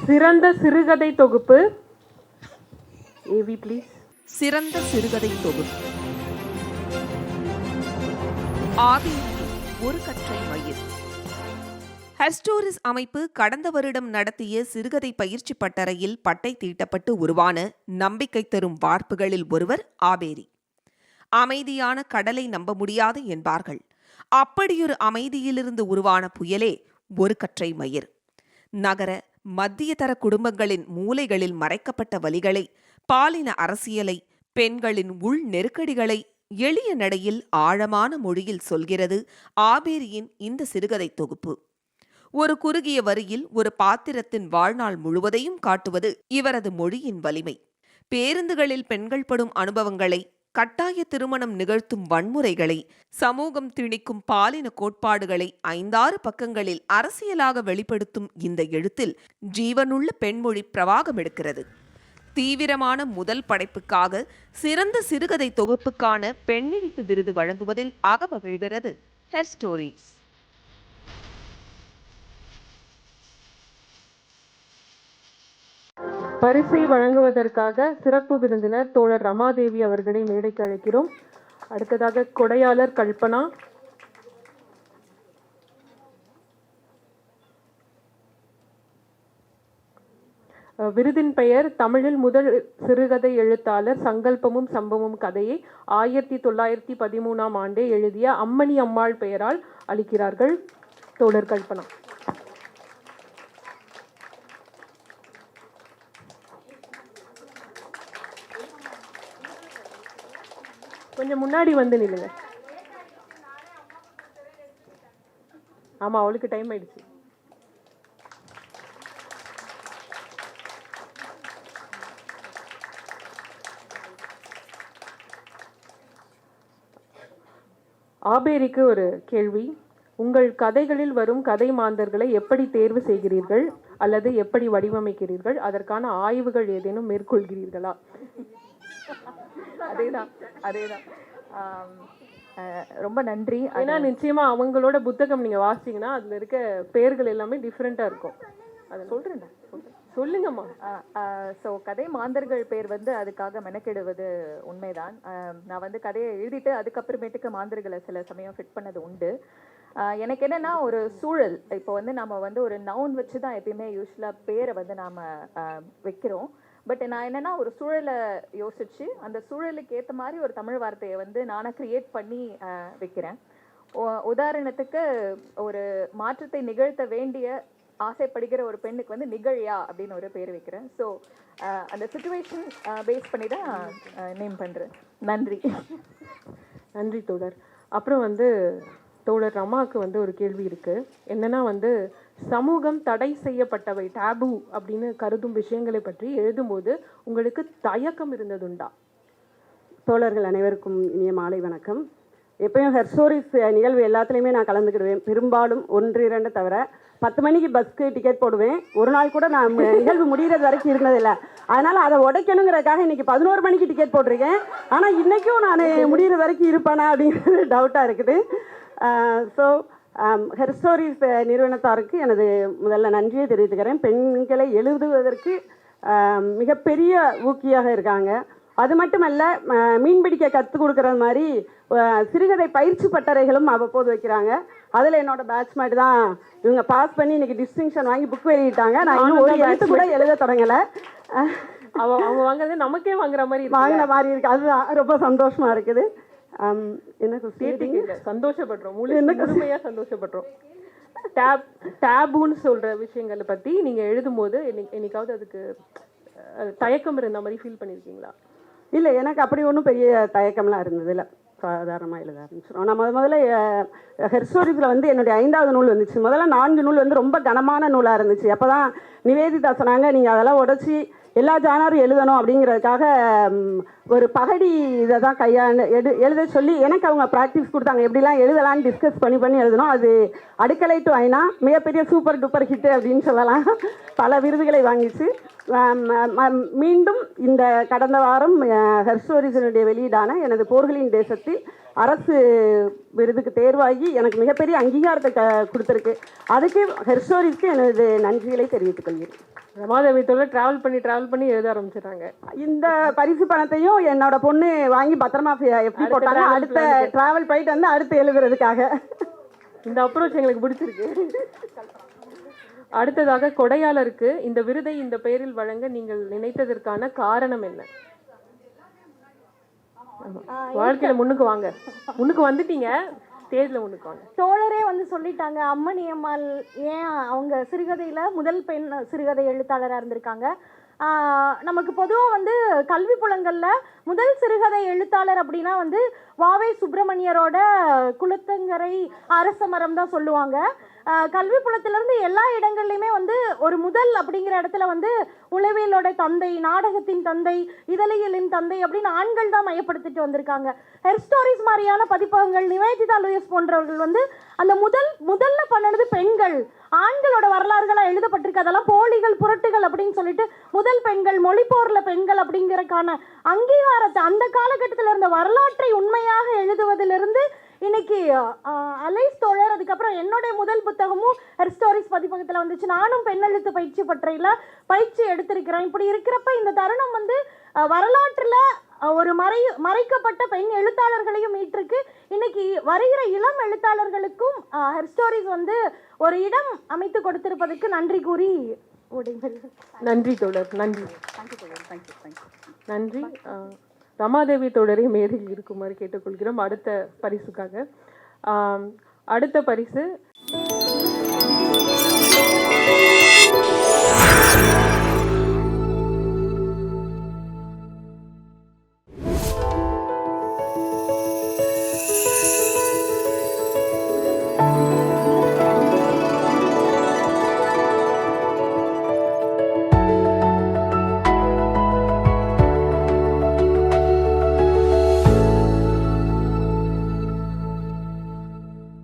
சிறந்த சிறுகதை தொகுப்பு. ஏவி ப்ளீஸ். சிறந்த சிறுகதை தொகுப்பு ஆபேரியின் ஒரு கற்றை மயிர். ஹெர்ஸ்டோரிஸ் அமைப்பு கடந்த வருடம் நடத்திய சிறுகதை பயிற்சி பட்டறையில் பட்டை தீட்டப்பட்டு உருவான நம்பிக்கை தரும் வார்ப்புகளில் ஒருவர் ஆபேரி. அமைதியான கடலை நம்ப முடியாது என்பார்கள். அப்படியொரு அமைதியிலிருந்து உருவான புயலே ஒரு கற்றை மயிர். நகர மத்திய தர குடும்பங்களின் மூலைகளில் மறைக்கப்பட்ட வலிகளை, பாலின அரசியலை, பெண்களின் உள் நெருக்கடிகளை எளிய நடையில் ஆழமான மொழியில் சொல்கிறது ஆபேரியின் இந்த சிறுகதை தொகுப்பு. ஒரு குறுகிய வரியில் ஒரு பாத்திரத்தின் வாழ்நாள் முழுவதையும் காட்டுவது இவரது மொழியின் வலிமை. பேருந்துகளில் பெண்கள் படும் அனுபவங்களை, கட்டாய திருமணம் நிகழ்த்தும் வன்முறைகளை, சமூகம் திணிக்கும் பாலின கோட்பாடுகளை 5-6 பக்கங்களில் அரசியலாக வெளிப்படுத்தும் இந்த எழுத்தில் ஜீவனுள்ள பெண்மொழி பிரவாகம் எடுக்கிறது. தீவிரமான முதல் படைப்புக்காக சிறந்த சிறுகதை தொகுப்புக்கான பெண்ணெழுத்து விருது வழங்குவதில் அகமகிழ்கிறது ஹெர்ஸ்டோரிஸ். பரிசை வழங்குவதற்காக சிறப்பு விருந்தினர் தோழர் ரமாதேவி அவர்களை மேடைக்கு அழைக்கிறோம். அடுத்ததாக கொடையாளர் கல்பனா. விருதின் பெயர் தமிழில் முதல் சிறுகதை எழுத்தாளர் சங்கல்பமும் சம்பவமும் கதையை 1913 ஆண்டே எழுதிய அம்மணி அம்மாள் பெயரால் அளிக்கிறார்கள். தோழர் கல்பனா. கொஞ்சம் முன்னாடி வந்து நில்லுங்க. ஆமா, அவளுக்கு டைம் ஆயிடுச்சு. ஆபேரிக்கு ஒரு கேள்வி. உங்கள் கதைகளில் வரும் கதை மாந்தர்களை எப்படி தேர்வு செய்கிறீர்கள் அல்லது எப்படி வடிவமைக்கிறீர்கள்? அதற்கான ஆய்வுகள் ஏதேனும் மேற்கொள்கிறீர்களா? அதேதான். ரொம்ப நன்றி. ஏன்னா நிச்சயமா அவங்களோட புத்தகம் நீங்க வாசிச்சீங்கன்னா அதுல இருக்க பெயர்கள் எல்லாமே டிஃப்ரெண்டா இருக்கும். அதை சொல்றேன்டா, சொல்லுங்கம்மா. ஸோ கதை மாந்தர்கள் பேர் அதுக்காக மெனக்கெடுவது உண்மைதான். நான் கதையை எழுதிட்டு அதுக்கப்புறமேட்டுக்கு மாந்தர்களை சில சமயம் ஃபிட் பண்ணது உண்டு. எனக்கு என்னன்னா, ஒரு சூழல், இப்போ நம்ம ஒரு நவுன் வச்சு தான் எப்பயுமே யூஸ்வலாக பேரை நாம் வைக்கிறோம். பட் நான் என்னன்னா, ஒரு சூழலை யோசிச்சு அந்த சூழலுக்கு ஏற்ற மாதிரி ஒரு தமிழ் வார்த்தையை நானே கிரியேட் பண்ணி வைக்கிறேன். உதாரணத்துக்கு, ஒரு மாற்றத்தை நிகழ்த்த வேண்டிய ஆசைப்படுகிற ஒரு பெண்ணுக்கு நிகழ்யா அப்படின்னு ஒரு பேர் வைக்கிறேன். ஸோ அந்த சிச்சுவேஷன் பேஸ் பண்ணி தான் நேம் பண்ணுறேன். நன்றி. நன்றி தோழர். அப்புறம் தோழர் ரமாவுக்கு ஒரு கேள்வி இருக்கு. என்னன்னா, சமூகம் தடை செய்யப்பட்டவை, டேபு அப்படின்னு கருதும் விஷயங்களை பற்றி எழுதும்போது உங்களுக்கு தயக்கம் இருந்ததுண்டா? தோழர்கள் அனைவருக்கும் இனிய மாலை வணக்கம். எப்பயும் ஹெர்ஸ்டோரிஸ் நிகழ்வு எல்லாத்துலேயுமே நான் கலந்துக்கிடுவேன். பெரும்பாலும் 1-2 தவிர 10 மணிக்கு பஸ்க்கு டிக்கெட் போடுவேன். ஒரு நாள் கூட நான் நிகழ்வு முடிகிறது வரைக்கும் இருந்ததில்லை. அதனால் அதை உடைக்கணுங்கிறதுக்காக இன்றைக்கி 11 மணிக்கு டிக்கெட் போட்டிருக்கேன். ஆனால் இன்றைக்கும் நான் முடிகிற வரைக்கும் இருப்பேனா அப்படிங்கிறது டவுட்டாக இருக்குது. ஸோ ஹெர்ஸ்டோரிஸ் நிறுவனத்தாருக்கு எனது முதல்ல நன்றியை தெரிவித்துக்கிறேன். பெண்களை எழுதுவதற்கு மிகப்பெரிய ஊக்கியாக இருக்காங்க. அது மட்டுமல்ல, மீன்பிடிக்க கற்றுக் கொடுக்குறது மாதிரி சிறுகதை பயிற்சி பட்டறைகளும் அவ்வப்போது வைக்கிறாங்க. அதில் என்னோட பேட்ச்மேட் தான் இவங்க பாஸ் பண்ணி இன்றைக்கி டிஸ்டிங்ஷன் வாங்கி புக் வெளியிட்டாங்க. நான் இன்னும் ஒரு எழுத்து கூட எழுத தொடங்கலை. அவங்க வாங்குறது நமக்கே வாங்குற மாதிரி வாங்கின மாதிரி இருக்குது. அதுதான் ரொம்ப சந்தோஷமாக இருக்குது. சந்தோஷப்படுறோம், முழுமையா சந்தோஷப்படுறோம். டேபுன்னு சொல்ற விஷயங்களை பத்தி நீங்க எழுதும்போது என்னைக்காவது அதுக்கு தயக்கம் இருந்த மாதிரி ஃபீல் பண்ணிருக்கீங்களா? இல்லை, எனக்கு அப்படி ஒன்றும் பெரிய தயக்கம்லாம் இருந்தது இல்லை. சாதாரணமாக எழுத ஆரம்பிச்சிடும். நான் முதல்ல ஹெர்ஸ்டோரிஸில் என்னுடைய 5வது நூல் வந்துச்சு. முதல்ல 4 நூல் ரொம்ப கனமான நூலாக இருந்துச்சு. அப்போ தான் நிவேதிதா சொன்னாங்க, நீங்கள் அதெல்லாம் உடச்சி எல்லா ஜானரும் எழுதணும் அப்படிங்கிறதுக்காக ஒரு பகடி இதை தான் எழுத சொல்லி எனக்கு அவங்க ப்ராக்டிஸ் கொடுத்தாங்க. எப்படிலாம் எழுதலான்னு டிஸ்கஸ் பண்ணி எழுதணும். அது அடுக்கலை டு ஐநா மிகப்பெரிய சூப்பர் டூப்பர் ஹிட்டு அப்படின்னு சொல்லலாம். பல விருதுகளை வாங்கிச்சு. மீண்டும் இந்த கடந்த வாரம் ஹெர்ஸ்டோரிஸினுடைய வெளியீடான எனது போர்களின் தேசத்தில் அரசு விருதுக்கு தேர்வாகி எனக்கு மிகப்பெரிய அங்கீகாரத்தை கொடுத்துருக்கு. அதுக்கு ஹெர்ஸ்டோரிஸ்க்கு எனது நன்றிகளை தெரிவித்துக் கொள்கிறேன். ரமாதேவி தோழர் ட்ராவல் பண்ணி எழுத ஆரம்பிச்சிட்டாங்க. இந்த பரிசு பணத்தையும் என்னோட பொண்ணு வாங்கி பத்திரமா எப்படி போட்டாங்க, அடுத்த டிராவல் போயிட்டு வந்து அடுத்து எழுதுறதுக்காக. இந்த அப்ரோச் எங்களுக்கு பிடிச்சிருக்கு. அடுத்ததாக கொடையாளருக்கு இந்த விருதை இந்த பெயரில் வழங்க நீங்கள் நினைத்ததற்கான காரணம் என்ன? வாழ்க்கையில முன்னுக்கு வாங்க, முன்னுக்கு வந்துட்டீங்க, ஸ்டேஜ்ல முன்னுக்கு வாங்க. தோழரே வந்து சொல்லிட்டாங்க, அம்மணி அம்மாள் ஏன் அவங்க சிறுகதையில முதல் பெண் சிறுகதை எழுத்தாளராக இருந்திருக்காங்க. நமக்கு பொதுவாக வந்து கல்வி புலங்கள்ல முதல் சிறுகதை எழுத்தாளர் அப்படின்னா வந்து வாவே சுப்பிரமணியரோட குளத்தங்கரை அரச மரம் தான் சொல்லுவாங்க. கல்வி புலத்திலிருந்து எல்லா இடங்கள்லையுமே வந்து ஒரு முதல் அப்படிங்கிற இடத்துல வந்து உளவியலோட தந்தை, நாடகத்தின் தந்தை, இதழியலின் தந்தை அப்படின்னு ஆண்கள் தான் மையப்படுத்திட்டு வந்திருக்காங்க. ஹெர்ஸ்டோரிஸ் மாதிரியான பதிப்பகங்கள், நிவேதிதா லூயிஸ் போன்றவர்கள் வந்து அந்த முதல்ல பண்ணது பெண்கள், ஆண்களோட வரலாறுகளாக எழுதப்பட்டிருக்கு. அதெல்லாம் போலிகள், புரட்டுகள் அப்படின்னு சொல்லிட்டு முதல் பெண்கள், மொழிப்போர்ல பெண்கள் அப்படிங்கிறதுக்கான அங்கீகாரத்தை அந்த காலகட்டத்தில் இருந்த வரலாற்றை உண்மையாக எழுதுவதிலிருந்து இன்னைக்கு அலைஸ் தோழர், அதுக்கப்புறம் என்னுடைய முதல் புத்தகமும் ஹெர்ஸ்டோரிஸ் பதிப்பகத்தில் வந்துச்சு. நானும் பெண்ணெழுத்து பயிற்சி பற்றையில் பயிற்சி எடுத்திருக்கிறேன். இப்படி இருக்கிறப்ப இந்த தருணம் வந்து வரலாற்றில் ஒரு மறைக்கப்பட்ட பெண் எழுத்தாளர்களையும் மீட்டிருக்கு. இன்னைக்கு வருகிற இளம் எழுத்தாளர்களுக்கும் ஹெர்ஸ்டோரிஸ் வந்து ஒரு இடம் அமைத்து கொடுத்திருப்பதற்கு நன்றி கூறி நன்றி தோழர். நன்றி. நன்றி. ரமாதேவி தோழரை மேடையில் இருக்குமாறு கேட்டுக்கொள்கிறோம் அடுத்த பரிசுக்காக. அடுத்த பரிசு